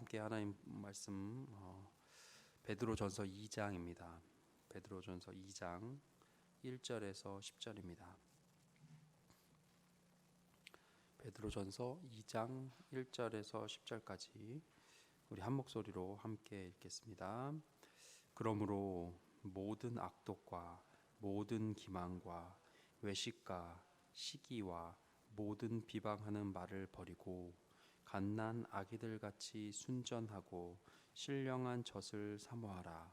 함께 하나님 말씀 베드로전서 2장입니다. 베드로전서 2장 1절에서 10절입니다. 베드로전서 2장 1절에서 10절까지 우리 한 목소리로 함께 읽겠습니다. 그러므로 모든 악독과 모든 기망과 외식과 시기와 모든 비방하는 말을 버리고 갓난 아기들 같이 순전하고 신령한 젖을 사모하라.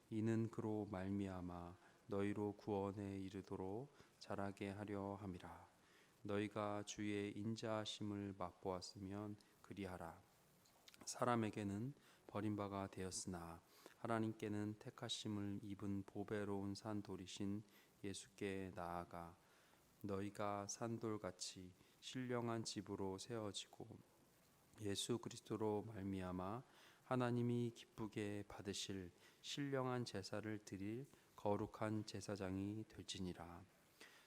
이는 그로 말미암아 너희로 구원에 이르도록 자라게 하려 함이라. 너희가 주의 인자하심을 맛보았으면 그리하라. 사람에게는 버림바가 되었으나 하나님께는 택하심을 입은 보배로운 산돌이신 예수께 나아가 너희가 산돌같이 신령한 집으로 세워지고 예수 그리스도로 말미암아 하나님이 기쁘게 받으실 신령한 제사를 드릴 거룩한 제사장이 될지니라.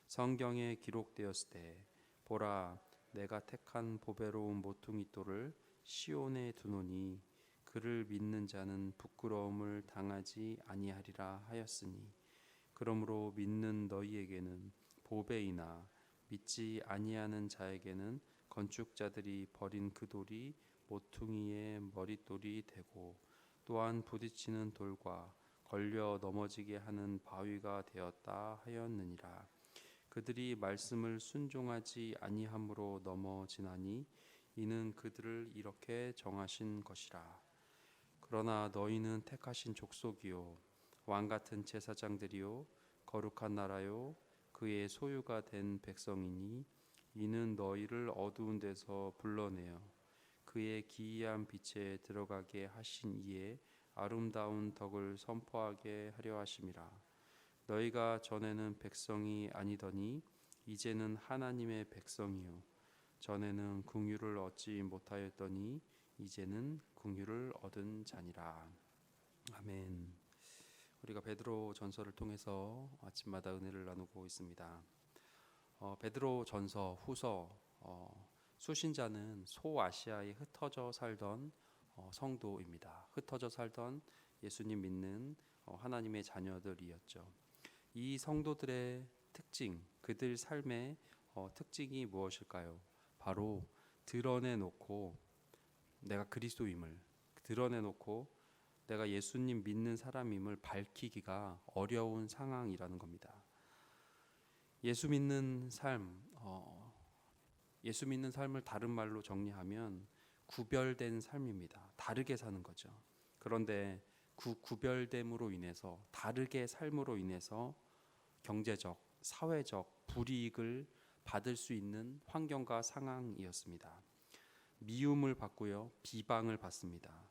성경에 기록되었으되 보라 내가 택한 보배로운 모퉁이돌을 시온에 두노니 그를 믿는 자는 부끄러움을 당하지 아니하리라 하였으니 그러므로 믿는 너희에게는 보배이나 믿지 아니하는 자에게는 건축자들이 버린 그 돌이 모퉁이의 머릿돌이 되고 또한 부딪히는 돌과 걸려 넘어지게 하는 바위가 되었다 하였느니라. 그들이 말씀을 순종하지 아니함으로 넘어지나니 이는 그들을 이렇게 정하신 것이라. 그러나 너희는 택하신 족속이요 왕같은 제사장들이요 거룩한 나라요 그의 소유가 된 백성이니 이는 너희를 어두운 데서 불러내어 그의 기이한 빛에 들어가게 하신 이의 아름다운 덕을 선포하게 하려 하심이라. 너희가 전에는 백성이 아니더니 이제는 하나님의 백성이요 전에는 긍휼을 얻지 못하였더니 이제는 긍휼을 얻은 자니라. 아멘. 우리가 베드로 전서를 통해서 아침마다 은혜를 나누고 있습니다. 베드로 전서 후서 수신자는 소아시아에 흩어져 살던 성도입니다. 흩어져 살던 예수님 믿는 하나님의 자녀들이었죠. 이 성도들의 특징, 그들 삶의 특징이 무엇일까요? 바로 드러내놓고 내가 그리스도임을 드러내놓고 내가 예수님 믿는 사람임을 밝히기가 어려운 상황이라는 겁니다. 예수 믿는 삶을 다른 말로 정리하면 구별된 삶입니다. 다르게 사는 거죠. 그런데 구별됨으로 인해서 다르게 삶으로 인해서 경제적, 사회적 불이익을 받을 수 있는 환경과 상황이었습니다. 미움을 받고요, 비방을 받습니다.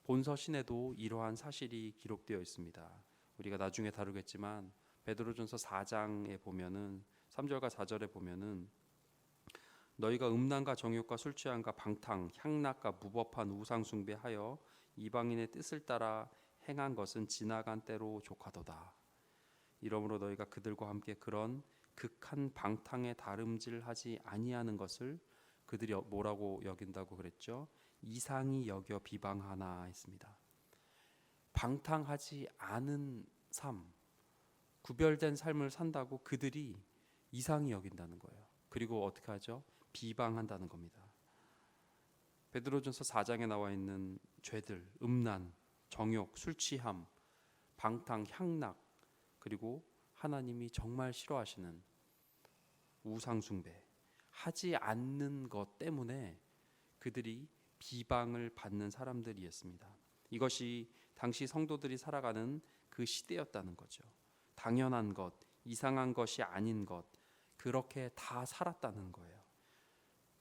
본서신에도 이러한 사실이 기록되어 있습니다. 우리가 나중에 다루겠지만 베드로전서 4장에 보면은 3절과 4절에 보면은 너희가 음란과 정욕과 술 취함과 방탕, 향락과 무법한 우상 숭배하여 이방인의 뜻을 따라 행한 것은 지나간 때로 족하도다. 이러므로 너희가 그들과 함께 그런 극한 방탕에 다름질하지 아니하는 것을 그들이 뭐라고 여긴다고 그랬죠? 이상히 여겨 비방하나 했습니다. 방탕하지 않은 삶, 구별된 삶을 산다고 그들이 이상히 여긴다는 거예요. 그리고 어떻게 하죠? 비방한다는 겁니다. 베드로전서 4장에 나와 있는 죄들, 음란, 정욕, 술 취함, 방탕, 향락, 그리고 하나님이 정말 싫어하시는 우상 숭배, 하지 않는 것 때문에 그들이 비방을 받는 사람들이었습니다. 이것이 당시 성도들이 살아가는 그 시대였다는 거죠. 당연한 것, 이상한 것이 아닌 것, 그렇게 다 살았다는 거예요.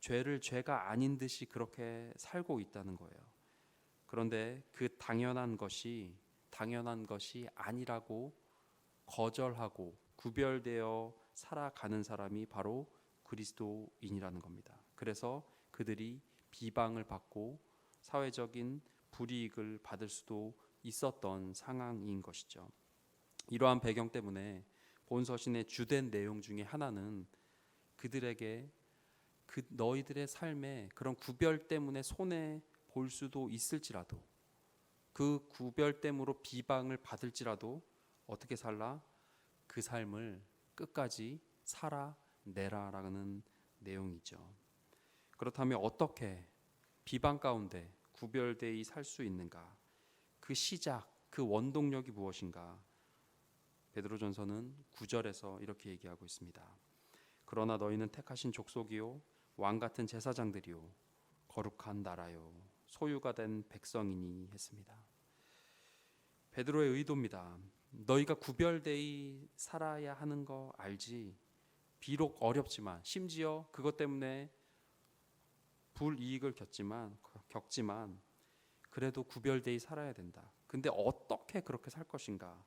죄를 죄가 아닌 듯이 그렇게 살고 있다는 거예요. 그런데 그 당연한 것이 아니라고 거절하고 구별되어 살아가는 사람이 바로 그리스도인이라는 겁니다. 그래서 그들이 비방을 받고 사회적인 불이익을 받을 수도 있었던 상황인 것이죠. 이러한 배경 때문에 본서신의 주된 내용 중에 하나는 그들에게 너희들의 삶에 그런 구별 때문에 손해 볼 수도 있을지라도, 그 구별됨으로 비방을 받을지라도 어떻게 살라? 그 삶을 끝까지 살아내라라는 내용이죠. 그렇다면 어떻게 비방 가운데 구별되이 살 수 있는가? 그 시작, 그 원동력이 무엇인가? 베드로전서는 9절에서 이렇게 얘기하고 있습니다. 그러나 너희는 택하신 족속이요 왕 같은 제사장들이요 거룩한 나라요 소유가 된 백성이니 했습니다. 베드로의 의도입니다. 너희가 구별되이 살아야 하는 거 알지? 비록 어렵지만, 심지어 그것 때문에 불이익을 겪지만 그래도 구별되이 살아야 된다. 근데 어떻게 그렇게 살 것인가?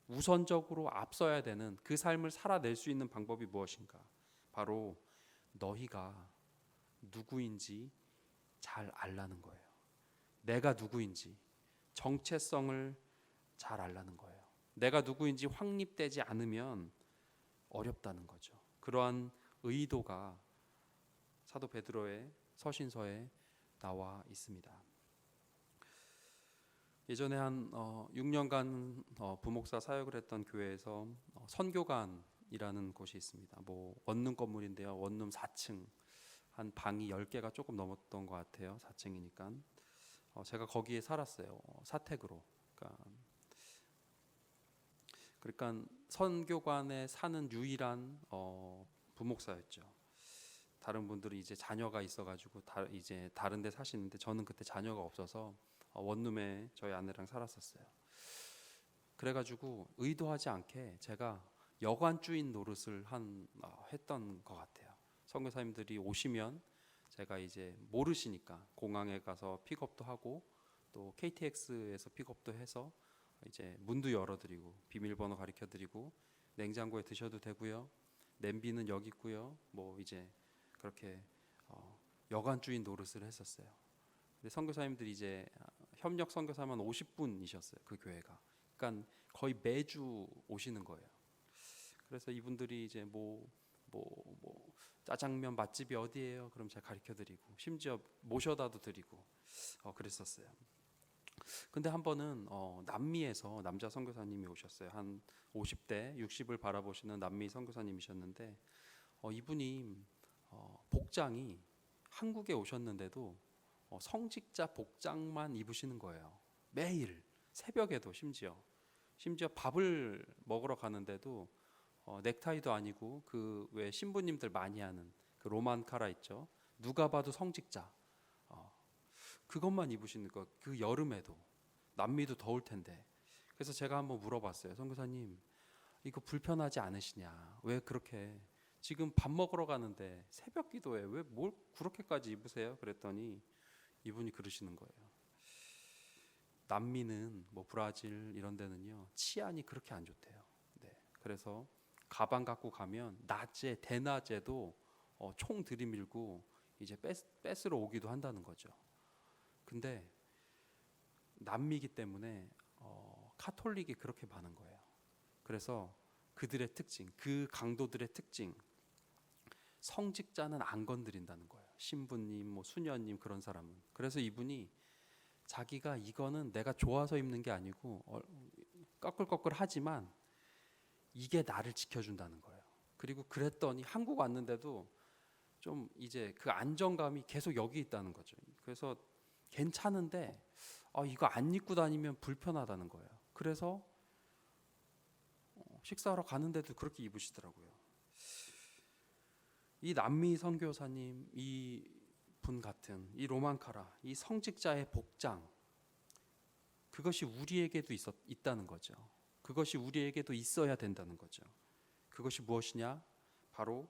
우선적으로 앞서야 되는 그 삶을 살아낼 수 있는 방법이 무엇인가? 바로 너희가 누구인지 잘 알라는 거예요. 내가 누구인지, 정체성을 잘 알라는 거예요. 내가 누구인지 확립되지 않으면 어렵다는 거죠. 그러한 의도가 사도 베드로의 서신서에 나와 있습니다. 예전에 한 6년간 부목사 사역을 했던 교회에서 선교관이라는 곳이 있습니다. 뭐 원룸 건물인데요. 원룸 4층, 한 방이 10개가 조금 넘었던 것 같아요. 4층이니까. 제가 거기에 살았어요. 사택으로. 그러니까 선교관에 사는 유일한 부목사였죠. 다른 분들은 이제 자녀가 있어가지고 이제 다른 데 사시는데 저는 그때 자녀가 없어서 원룸에 저희 아내랑 살았었어요. 그래가지고 의도하지 않게 제가 여관주인 노릇을 했던 것 같아요. 선교사님들이 오시면 제가 이제 모르시니까 공항에 가서 픽업도 하고 또 KTX에서 픽업도 해서 이제 문도 열어드리고 비밀번호 가르쳐드리고 냉장고에 드셔도 되고요. 냄비는 여기 있고요. 뭐 이제 그렇게 여관주인 노릇을 했었어요. 근데 선교사님들이 이제 협력 선교사만 50분이셨어요. 그 교회가. 그러니까 거의 매주 오시는 거예요. 그래서 이분들이 이제 뭐 짜장면 맛집이 어디예요? 그럼 제가 가르쳐드리고 심지어 모셔다도 드리고 그랬었어요. 근데 한 번은 남미에서 남자 선교사님이 오셨어요. 한 50대 60을 바라보시는 남미 선교사님이셨는데 이분이 복장이 한국에 오셨는데도 성직자 복장만 입으시는 거예요. 매일 새벽에도 심지어 밥을 먹으러 가는데도 넥타이도 아니고 그 왜 신부님들 많이 하는 그 로만 카라 있죠. 누가 봐도 성직자 그것만 입으시는 거. 그 여름에도 남미도 더울 텐데. 그래서 제가 한번 물어봤어요. 선교사님 이거 불편하지 않으시냐? 왜 그렇게 지금 밥 먹으러 가는데 새벽 기도에 왜 뭘 그렇게까지 입으세요? 그랬더니 이분이 그러시는 거예요. 남미는 뭐 브라질 이런 데는요 치안이 그렇게 안 좋대요. 네. 그래서 가방 갖고 가면 대낮에도 총 들이밀고 이제 뺏으러 오기도 한다는 거죠. 근데 남미기 때문에 카톨릭이 그렇게 많은 거예요. 그래서 그들의 특징, 그 강도들의 특징, 성직자는 안 건드린다는 거예요. 신부님, 뭐 수녀님 그런 사람은. 그래서 이분이 자기가 이거는 내가 좋아서 입는 게 아니고 꺼끌꺼끌 하지만 이게 나를 지켜준다는 거예요. 그리고 그랬더니 한국 왔는데도 좀 이제 그 안정감이 계속 여기 있다는 거죠. 그래서 괜찮은데 이거 안 입고 다니면 불편하다는 거예요. 그래서 식사하러 가는데도 그렇게 입으시더라고요. 이 남미 선교사님 이 분 같은 이 로만카라 이 성직자의 복장 그것이 우리에게도 있다는 거죠. 그것이 우리에게도 있어야 된다는 거죠. 그것이 무엇이냐? 바로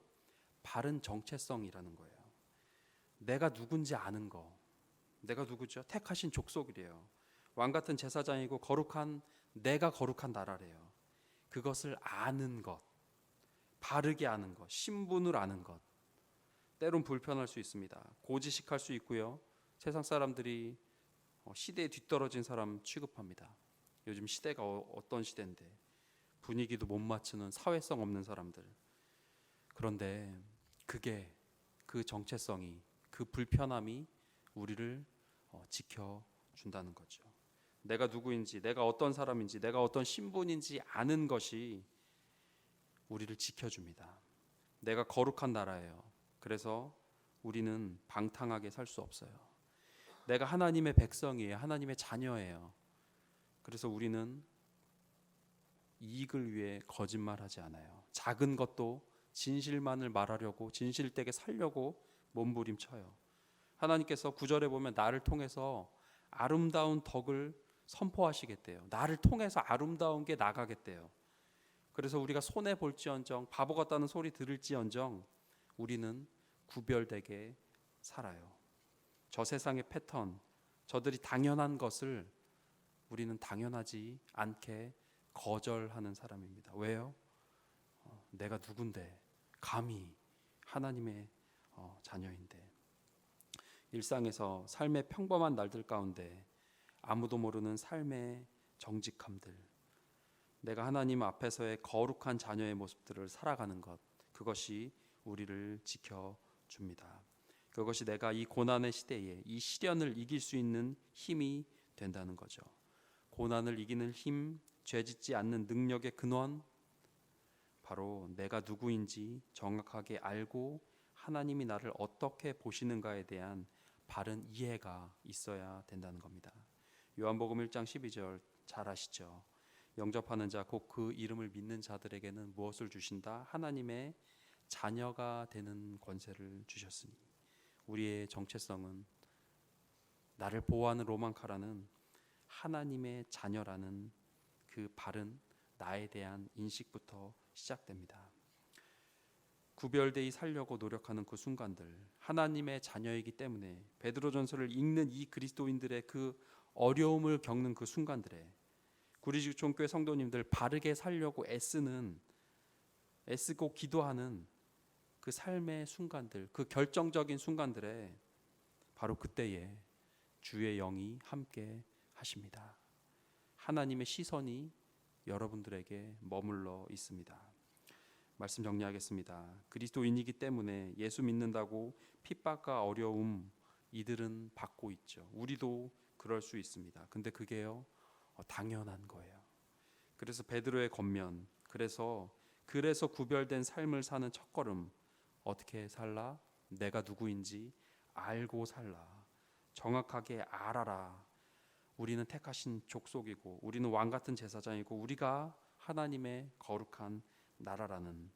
바른 정체성이라는 거예요. 내가 누군지 아는 거. 내가 누구죠? 택하신 족속이래요. 왕 같은 제사장이고 내가 거룩한 나라래요. 그것을 아는 것, 바르게 아는 것, 신분을 아는 것. 때론 불편할 수 있습니다. 고지식할 수 있고요. 세상 사람들이 시대에 뒤떨어진 사람 취급합니다. 요즘 시대가 어떤 시대인데 분위기도 못 맞추는 사회성 없는 사람들. 그런데 그 정체성이 그 불편함이 우리를 지켜준다는 거죠. 내가 누구인지, 내가 어떤 사람인지, 내가 어떤 신분인지 아는 것이 우리를 지켜줍니다. 내가 거룩한 나라예요. 그래서 우리는 방탕하게 살 수 없어요. 내가 하나님의 백성이에요. 하나님의 자녀예요. 그래서 우리는 이익을 위해 거짓말하지 않아요. 작은 것도 진실만을 말하려고, 진실되게 살려고 몸부림쳐요. 하나님께서 9절에 보면 나를 통해서 아름다운 덕을 선포하시겠대요. 나를 통해서 아름다운 게 나가겠대요. 그래서 우리가 손해 볼지언정, 바보 같다는 소리 들을지언정 우리는 구별되게 살아요. 저 세상의 패턴, 저들이 당연한 것을 우리는 당연하지 않게 거절하는 사람입니다. 왜요? 내가 누군데 감히 하나님의 자녀인데. 일상에서 삶의 평범한 날들 가운데 아무도 모르는 삶의 정직함들, 내가 하나님 앞에서의 거룩한 자녀의 모습들을 살아가는 것, 그것이 우리를 지켜줍니다. 그것이 내가 이 고난의 시대에 이 시련을 이길 수 있는 힘이 된다는 거죠. 고난을 이기는 힘, 죄짓지 않는 능력의 근원, 바로 내가 누구인지 정확하게 알고 하나님이 나를 어떻게 보시는가에 대한 바른 이해가 있어야 된다는 겁니다. 요한복음 1장 12절 잘 아시죠? 영접하는 자 곧 그 이름을 믿는 자들에게는 무엇을 주신다? 하나님의 자녀가 되는 권세를 주셨으니. 우리의 정체성은, 나를 보호하는 로망카라는 하나님의 자녀라는 그 바른 나에 대한 인식부터 시작됩니다. 구별되이 살려고 노력하는 그 순간들, 하나님의 자녀이기 때문에 베드로전서를 읽는 이 그리스도인들의 그 어려움을 겪는 그 순간들에 구리지교회 성도님들 바르게 살려고 애쓰고 기도하는 그 삶의 순간들, 그 결정적인 순간들에 바로 그때에 주의 영이 함께 하십니다. 하나님의 시선이 여러분들에게 머물러 있습니다. 말씀 정리하겠습니다. 그리스도인이기 때문에 예수 믿는다고 핍박과 어려움 이들은 받고 있죠. 우리도 그럴 수 있습니다. 근데 그게요, 당연한 거예요. 그래서 베드로의 겉면, 그래서 구별된 삶을 사는 첫걸음, 어떻게 살라? 내가 누구인지 알고 살라. 정확하게 알아라. 우리는 택하신 족속이고 우리는 왕같은 제사장이고 우리가 하나님의 거룩한 나라라는,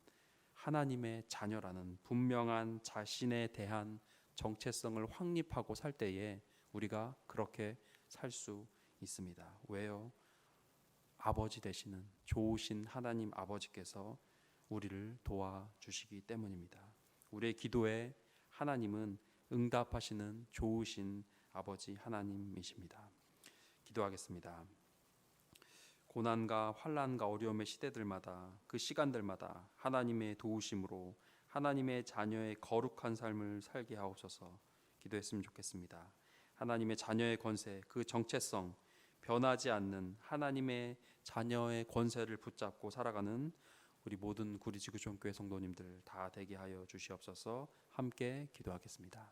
하나님의 자녀라는 분명한 자신에 대한 정체성을 확립하고 살 때에 우리가 그렇게 살 수 있습니다. 왜요? 아버지 되시는 좋으신 하나님 아버지께서 우리를 도와주시기 때문입니다. 우리의 기도에 하나님은 응답하시는 좋으신 아버지 하나님이십니다. 기도하겠습니다. 고난과 환난과 어려움의 시대들마다, 그 시간들마다 하나님의 도우심으로 하나님의 자녀의 거룩한 삶을 살게 하옵소서. 기도했으면 좋겠습니다. 하나님의 자녀의 권세, 그 정체성, 변하지 않는 하나님의 자녀의 권세를 붙잡고 살아가는 우리 모든 구리지구촌교회 성도님들 다 되게 하여 주시옵소서. 함께 기도하겠습니다.